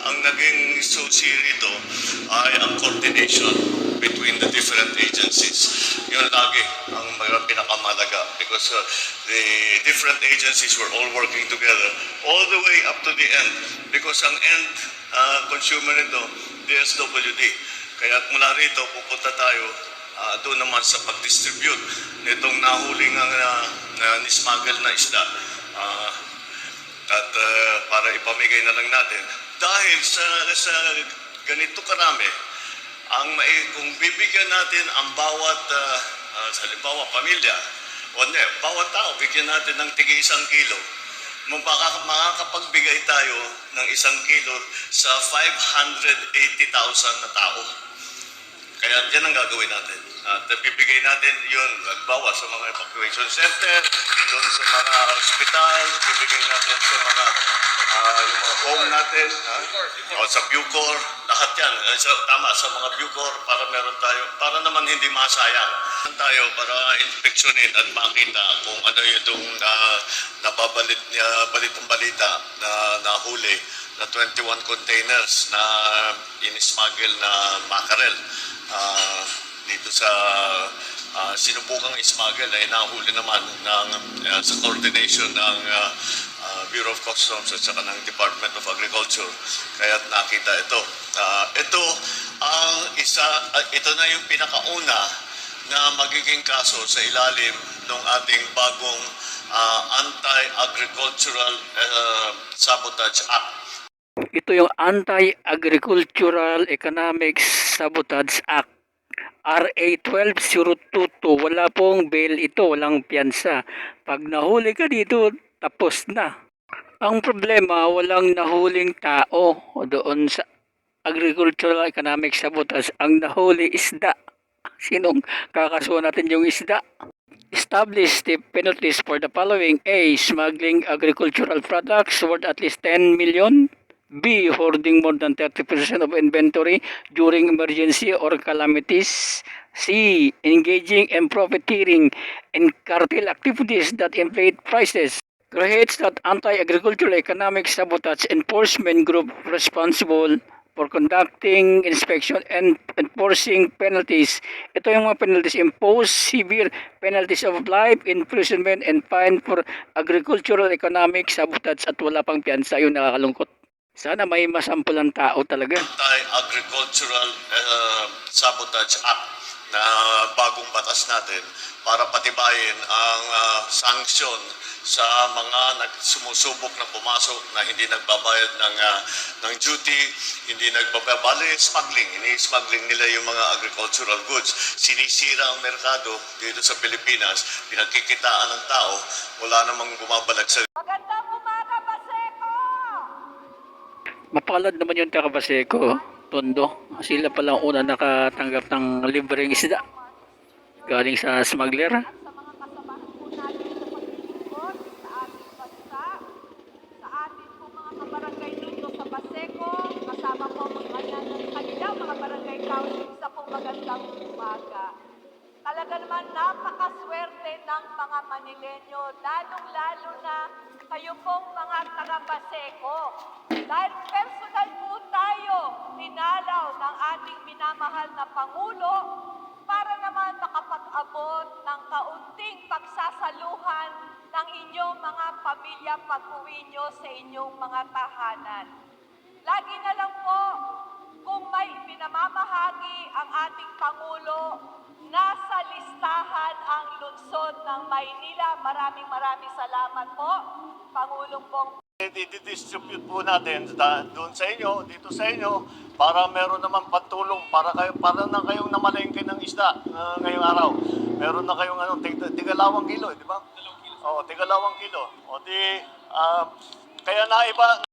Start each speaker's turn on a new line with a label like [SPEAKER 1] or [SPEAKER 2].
[SPEAKER 1] ang naging susi rito ay ang coordination between the different agencies. Yun lagi ang mga pinakamalaga because the different agencies were all working together all the way up to the end because ang end consumer nito, DSWD. Kaya mula rito, pupunta tayo doon naman sa pag-distribute nitong nahuling nismuggle na isda. Para ipamigay na lang natin. Dahil sa ganito karami, kung bibigyan natin ang bawat, halimbawa, pamilya, bawat tao, bigyan natin ng tigi 1 kilo, makakapagbigay tayo ng 1 kilo sa 580,000 na tao. Kaya yan ang gagawin natin. At bibigay natin yun, halimbawa sa mga evacuation center, doon sa mga hospital, bibigay natin sa mga yung mga home natin, o sa Bucor, lahat yan. Tama, sa mga Bucor, para meron tayo, para naman hindi masayang tayo para inspeksyonin at makita kung ano yung balitang balita na nahuli na 21 containers na in-smuggle na mackerel. Dito sa sinubukang smuggle ay nahuli naman sa coordination ng Bureau of Customs at saka ng Department of Agriculture. Kaya nakita ito. Ito na yung pinakauna na magiging kaso sa ilalim ng ating bagong Anti-Agricultural Sabotage Act.
[SPEAKER 2] Ito yung Anti-Agricultural Economic Sabotage Act. RA 12022. Wala pong bail ito, walang piyansa. Pag nahuli ka dito, tapos na. Ang problema, walang nahuling tao doon sa Agricultural Economic Sabotage. Ang nahuli, isda. Sinong kakasuhan natin yung isda? Establish the penalties for the following: A. Smuggling agricultural products worth at least 10 million. B. Hoarding more than 30% of inventory during emergency or calamities. C. Engaging in profiteering and cartel activities that inflate prices. Creates that anti-agricultural economic sabotage enforcement group responsible for conducting inspection and enforcing penalties. Ito yung mga penalties: impose severe penalties of life imprisonment and fine for agricultural economic sabotage, at wala pang piyansa. Yung nakakalungkot. Sana may masampulang tao talaga.
[SPEAKER 1] Anti-Agricultural Sabotage Act na bagong batas natin para patibayin ang sanksyon sa mga sumusubok na pumasok na hindi nagbabayad ng duty, hindi nagbabayad, smuggling. Ini-smuggling nila yung mga agricultural goods. Sinisira ang merkado dito sa Pilipinas, pinagkikitaan ng tao, wala namang bumabalag sa...
[SPEAKER 3] Magandang umaga, Baseco!
[SPEAKER 2] Mapalad naman yung taga Baseco, Tondo. Sila palang una nakatanggap ng libreng isda galing sa smuggler.
[SPEAKER 3] Sa mga kasamahan po natin sa paglilingkod sa ating bansa, sa ating po mga kabarangay dito sa Baseco, kasama po mga kanila, mga barangay council, sa pong magandang umaga. Talaga naman napakaswerte ng mga Manilenyo, lalong-lalo na kayo pong mga taga-Baseco. Dahil personal po tayo dinalaw ng ating minamahal na Pangulo para naman makapag-abot ng kaunting pagsasaluhan ng inyong mga pamilya pag-uwi nyo sa inyong mga tahanan. Lagi na lang po, kung may pinamamahagi ang ating Pangulo, nasa listahan ang lungsod ng Maynila. Maraming salamat po, Pangulong Bongbong.
[SPEAKER 1] I-distribute po natin doon sa inyo, dito sa inyo, para meron naman pantulong, para na kayong namalengke ng isda ngayong araw. Meron na kayong tigalawang kilo, di ba? 2 kilo. Oo, tigalawang kilo. O di, kaya naiba,